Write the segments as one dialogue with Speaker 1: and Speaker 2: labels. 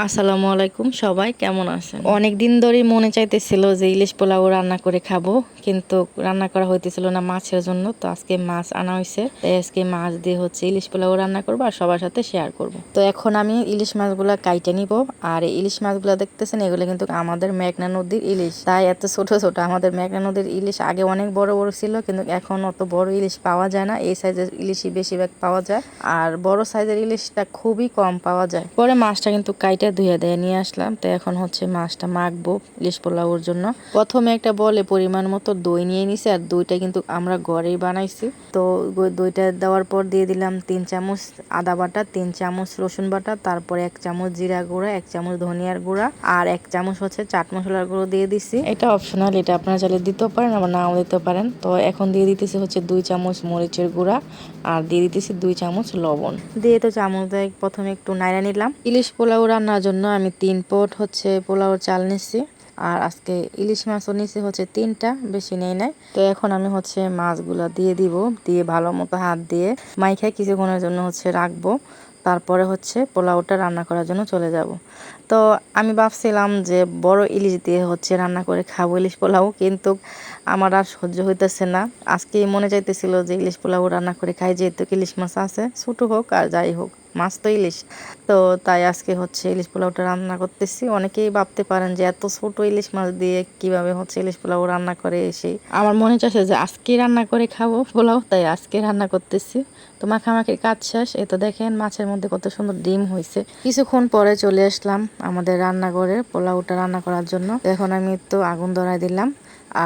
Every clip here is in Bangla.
Speaker 1: আসসালামু আলাইকুম, সবাই কেমন আছেন? অনেক দিন ধরেই মনে চাইতেছিল যে ইলিশ পোলাও রান্না করে খাবো, কিন্তু রান্না করা হইতেছিল না মাছের জন্য। তো আজকে মাছ আনা হয়েছে, তাই আজকে মাছ দিয়ে ইলিশ পোলাও রান্না করবো আর সবার সাথে শেয়ার করব। তো এখন আমি ইলিশ মাছগুলা কাইটে নিব। আর এই ইলিশ মাছগুলা দেখতেছেন, এগুলো কিন্তু আমাদের মেঘনা নদীর ইলিশ, তাই এত ছোট ছোট। আমাদের মেঘনা নদীর ইলিশ আগে অনেক বড় বড় ছিল, কিন্তু এখন অত বড় ইলিশ পাওয়া যায় না। এই সাইজের ইলিশই বেশিরভাগ পাওয়া যায়, আর বড় সাইজের ইলিশটা খুবই কম পাওয়া যায়। পরে মাছটা কিন্তু কাইটে ধুয়ে দিয়ে নিয়ে আসলাম। তো এখন মাছটা মাখবো ইলিশ পোলাওর জন্য। প্রথমে একটা বলে পরিমাণ মতো দই নিয়ে নিছি, আর দইটা কিন্তু আমরা ঘরেই বানাইছি। তো দইটা দেওয়ার পর দিয়ে দিলাম 3 চামচ আদা বাটা, 3 চামচ রসুন বাটা, তারপরে 1 চামচ জিরা গুঁড়া, 1 চামচ ধনিয়ার গুঁড়া, আর 1 চামচ চাট মশলার গুঁড়ো দিয়ে দিছি। এটা অপশনাল, এটা আপনারা চাইলে দিতেও পারেন আবার নাও দিতে পারেন। তো এখন দিয়ে দিতেছি 2 চামচ মরিচের গুঁড়া, আর দিয়ে দিতেছি 2 চামচ লবণ দিয়ে। তো চামচ দিয়ে প্রথমে একটু নাড়া নিলাম। ইলিশ পোলাও রান্নার জন্য আমি 3 পট পোলাওর চাল নিচ্ছি, আর আজকে ইলিশ মাছও নিচ্ছি 3টা, বেশি নেই নাই। তো এখন আমি মাছগুলা দিয়ে দিব, দিয়ে ভালো মতো হাত দিয়ে মাইখাই কিছুক্ষণের জন্য রাখবো। তারপরে পোলাওটা রান্না করার জন্য চলে যাব। তো আমি ভাবছিলাম যে বড় ইলিশ দিয়ে রান্না করে খাবো ইলিশ পোলাও, কিন্তু আমার আর সহ্য হইতেছে না। আজকে মনে চাইতেছিল যে ইলিশ পোলাও রান্না করে খাই, যেহেতু ইলিশ মাছ আছে, ছোট হোক আর যাই হোক, মাছ তো ইলিশ। তো তাই আজকে ইলিশ পোলাওটা রান্না করতেছি। অনেকেই ভাবতে পারেন যে এত ছোট ইলিশ মাছ দিয়ে কিভাবে ইলিশ পোলাও রান্না করে। এসে আমার মনে চাচ্ছে যে আজকে রান্না করে খাবো পোলাও, তাই আজকে রান্না করতেছি। তো মাখামাখির কাজ শেষ। এ তো দেখেন মাছের মধ্যে কত সুন্দর ডিম হয়েছে। কিছুক্ষণ পরে চলে আসলাম আমাদের রান্নাঘরে পোলাওটা রান্না করার জন্য। এখন আমি তো আগুন ধরাই দিলাম।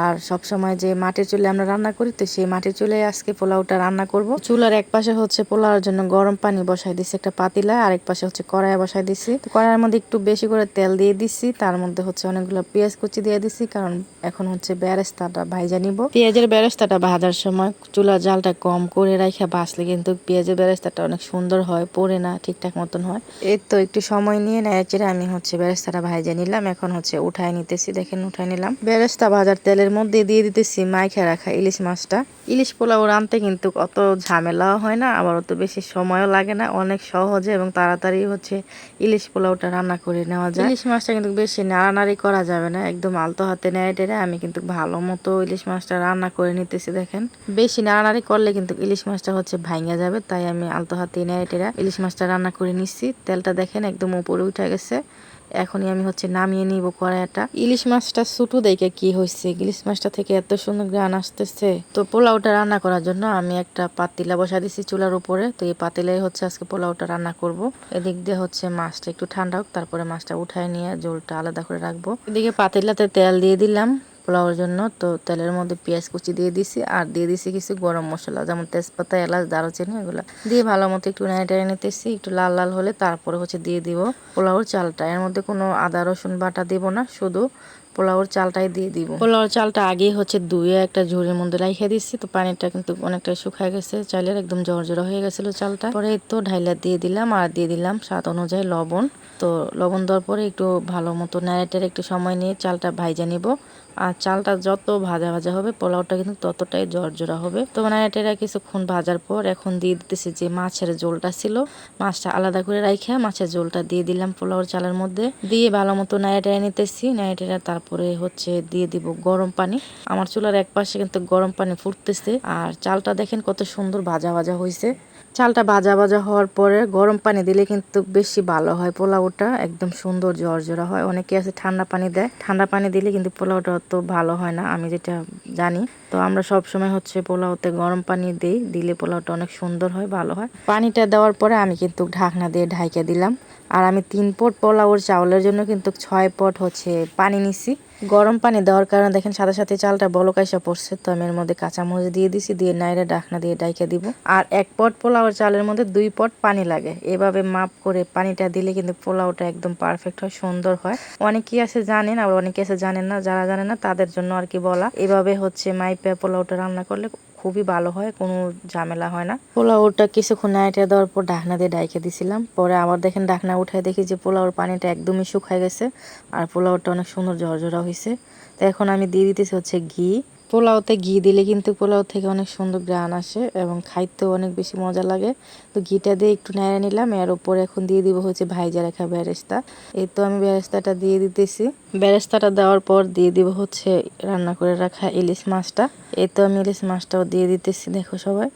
Speaker 1: আর সব সময় যে মাটির চুলে আমরা রান্না করি, তো সেই মাটির চুলে আজকে পোলাওটা রান্না করব। চুলার এক পাশে পোলাওর জন্য গরম পানি বসাই দিছি একটা পাতিলা, আর এক পাশে কড়াই বসাই দিছি। তো কড়াইয়ের মধ্যে একটু বেশি করে তেল দিয়ে দিছি, তার মধ্যে অনেকগুলো পেঁয়াজ কুচি দিয়ে দিছি, কারণ এখন বেরেস্তাটা ভাইজা নিব। পেঁয়াজের বেরেস্তাটা ভাজার সময় চুলার জালটা কম করে রাখা বাঁচলে কিন্তু পেঁয়াজের বেরেস্তাটা অনেক সুন্দর হয়, পড়ে না, ঠিকঠাক মতন হয়। এই তো একটু সময় নিয়ে নেড়েচেড়ে আমি বেরেস্তাটা ভাইজা নিলাম। এখন উঠায় নিতেছি, দেখেন উঠায় নিলাম। বেরেস্তা ভাজার তেলের মধ্যে দিয়ে দিতেছি মাইখা রাখা ইলিশ মাছটা। ইলিশ পোলাও রাঁধতে কিন্তু অত ঝামেলাও হয় না, আবার অত বেশি সময়ও লাগে না, অনেক সহজে এবং তাড়াতাড়ি ইলিশ পোলাওটা রান্না করে নেওয়া যায়। ইলিশ মাছটা কিন্তু বেশি নাড়ানাড়ি করা যাবে না, একদম আলতো হাতে নেড়ে টেড়ে আমি কিন্তু ভালো মতো ইলিশ মাছটা রান্না করে নিতেছি। দেখেন বেশি নাড়ানাড়ি করলে কিন্তু ইলিশ মাছটা ভাঙা যাবে, তাই আমি আলতো হাতে নেড়ে টেড়ে ইলিশ মাছটা রান্না করে নিচ্ছি। তেলটা দেখেন একদম উপরে উঠে গেছে। এখনই আমি নামিয়ে নিব কড়াইটা। ইলিশ মাছটা ছোট দেখে কি হয়েছে, ইলিশ মাছটা থেকে এত সুন্দর গ্রান আসতেছে। তো পোলাওটা রান্না করার জন্য আমি একটা পাতিলা বসা দিছি চুলার উপরে। তো এই পাতিলাই আজকে পোলাওটা রান্না করব। এদিক দিয়ে মাছটা একটু ঠান্ডা হোক, তারপরে মাছটা উঠায় নিয়ে ঝোলটা আলাদা করে রাখবো। এদিকে পাতিলাতে তেল দিয়ে দিলাম পোলাওর জন্য। তো তেলের মধ্যে পেঁয়াজ কুচি দিয়ে দিছি, আর দিয়ে দিছি কিছু গরম মশলা, যেমন তেজপাতা, এলাচ, দারুচিনি, এগুলো দিয়ে ভালো মতো একটু নেড়ে টেড়ে নিতেছি। একটু লাল লাল হলে তারপরে দিয়ে দিব পোলাওর চালটা। এর মধ্যে কোনো আদা রসুন বাটা দিব না, শুধু পোলাওর চালটাই দিয়ে দিব। পোলাওর চালটা আগে ধুয়ে একটা ঝুড়ির মধ্যে রাইখে দিচ্ছি। তো পানিটা কিন্তু অনেকটা শুকায় গেছে, চালের একদম জর্জরা হয়ে গেছিল চালটা। পরে তো ঢাইলা দিয়ে দিলাম, আর দিয়ে দিলাম স্বাদ অনুযায়ী লবণ। তো লবণ দেওয়ার পরে একটু ভালো মতো নেড়ে টেড়ে একটু সময় নিয়ে চালটা ভাইজা নিব। আর চালটা যত ভাজা ভাজা হবে পোলাওটা কিন্তু ততটাই জর্জরা হবে। তো নেড়ে টেড়ে কিছুক্ষণ ভাজার পর এখন দিয়ে দিতেছি যে মাছের ঝোলটা ছিল, মাছটা আলাদা করে রাইখা মাছের ঝোলটা দিয়ে দিলাম পোলাওর চালের মধ্যে, দিয়ে ভালো মতো নেড়ে টেড়ে নিতেছি। নেড়ে টেড়ে তারপরে দিয়ে দিব গরম পানি। আমার চুলার এক পাশে কিন্তু গরম পানি ফুটতেছে, আর চালটা দেখেন কত সুন্দর ভাজা ভাজা হয়েছে। চালটা ভাজা ভাজা হওয়ার পরে গরম পানি দিলে কিন্তু বেশি ভালো হয়, পোলাওটা একদম সুন্দর জর্জরা হয়। অনেকে আছে ঠান্ডা পানি দেয়, ঠান্ডা পানি দিলে কিন্তু পোলাওটা অত ভালো হয় না, আমি যেটা জানি। তো আমরা সব সময় পোলাওতে গরম পানি দিলে পোলাওটা অনেক সুন্দর হয়, ভালো হয়। পানিটা দেওয়ার পরে আমি কিন্তু ঢাকনা দিয়ে ঢাইকে দিলাম। আর আমি 3 পট পোলাওর চাউলের জন্য কিন্তু 6 পট পানি নিছি। গরম পানি দেওয়ার কারণে দেখেন সাথে সাথে চালটা বলক আইসা পড়ছে। তো আমি এর মধ্যে কাঁচামরিচ দিয়ে দিছি, দিয়ে নাইড়ে ঢাকনা দিয়ে ডাইকে দিব। আর 1 পট পোলাওর চালের মধ্যে 2 পট পানি লাগে, এভাবে মাপ করে পানিটা দিলে কিন্তু পোলাওটা একদম পারফেক্ট হয়, সুন্দর হয়। অনেকেই আছে জানেন, আবার অনেকে আছে জানেন না। যারা জানেন না তাদের জন্য আর কি বলা, এভাবে মাইপে পোলাওটা রান্না করলে খুবই ভালো হয়, কোনো ঝামেলা হয় না। পোলাওটা কিছুক্ষণ নাইটে দেওয়ার পর ঢাকনা দিয়ে ডাইকে দিছিলাম। পরে আবার দেখেন ঢাকনা উঠায় দেখি যে পোলাওর পানিটা একদমই শুকায় গেছে, আর পোলাওটা অনেক সুন্দর ঝরঝরা হয়েছে। তো এখন আমি দিয়ে দিতেছি ঘি। পোলাওতে ঘি দিলে কিন্তু পোলাও থেকে অনেক সুন্দর ঘ্রাণ আসে এবং খাইতেও অনেক বেশি মজা লাগে। তো ঘিটা দিয়ে একটু নেড়ে নিলাম। এর উপরে এখন দিয়ে দিব হচ্ছে ভাইজা রাখা বেরেস্তা। এই তো আমি বেরেস্তাটা দিয়ে দিতেছি। বেরেস্তাটা দেওয়ার পর দিয়ে দিব হচ্ছে রান্না করে রাখা ইলিশ মাছটা। এই তো আমি ইলিশ মাছটাও দিয়ে দিতেছি। দেখো সবাই,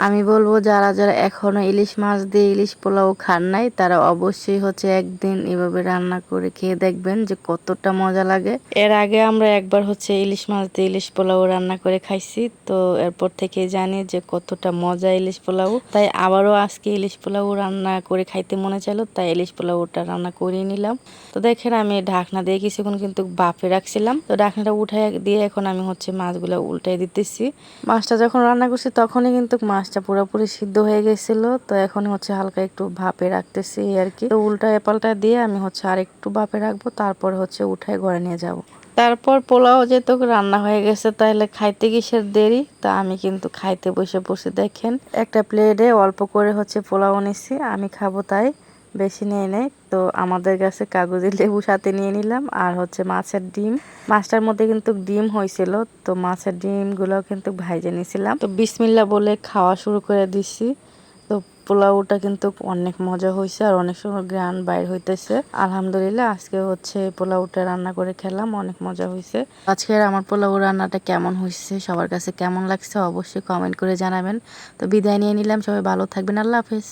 Speaker 1: আমি বলবো যারা যারা এখনো ইলিশ মাছ দিয়ে ইলিশ পোলাও খান নাই তারা অবশ্যই হচ্ছে একদিন এভাবে রান্না করে খেয়ে দেখবেন যে কতটা মজা লাগে। এর আগে আমরা একবার হচ্ছে ইলিশ মাছ দিয়ে ইলিশ পোলাও রান্না করে খাইছি, তো এরপর থেকে জানি যে কতটা মজা ইলিশ পোলাও। তাই আবারও আজকে ইলিশ পোলাও রান্না করে খাইতে মনে চাইলো, তাই ইলিশ পোলাওটা রান্না করে নিলাম। তো দেখেন আমি ঢাকনা দিয়ে কিছুক্ষণ কিন্তু বাফে রাখছিলাম। তো ঢাকনাটা উঠাই দিয়ে এখন আমি হচ্ছে মাছগুলো উল্টাই দিতেছি। মাছটা যখন রান্না করছি তখনই কিন্তু মাছটা পুরোপুরি সিদ্ধ হয়ে গেছিল। তো এখন হচ্ছে হালকা একটু ভাপে রাখতেছি আর কি। তো উল্টায় পাল্টা দিয়ে আমি হচ্ছে আর একটু ভাপে রাখবো, তারপর হচ্ছে উঠায় ঘরে নিয়ে যাব। তারপর পোলাও যেহেতু রান্না হয়ে গেছে তাহলে খাইতে কিসের দেরি, তা আমি কিন্তু খাইতে বসে বসে দেখেন একটা প্লেটে অল্প করে হচ্ছে পোলাও নিছি, আমি খাবো তাই বেশি নিয়ে নেই। তো আমাদের কাছে কাগজি লেবু সাথে নিয়ে নিলাম আর হচ্ছে মাছের ডিম। মাছটার মধ্যে কিন্তু ডিম হয়েছিল, তো মাছের ডিমগুলো কিন্তু ভাইজে নিয়েছিলাম। তো বিসমিল্লাহ বলে খাওয়া শুরু করে দিছি। তো পোলাওটা কিন্তু অনেক মজা হয়েছে আর অনেক সময় গ্রান বাইর হইতেছে। আলহামদুলিল্লাহ আজকে হচ্ছে পোলাওটা রান্না করে খেলাম, অনেক মজা হয়েছে। আজকের আমার পোলাও রান্নাটা কেমন হয়েছে, সবার কাছে কেমন লাগছে অবশ্যই কমেন্ট করে জানাবেন। তো বিদায় নিয়ে নিলাম, সবাই ভালো থাকবেন, আল্লাহ হাফেজ।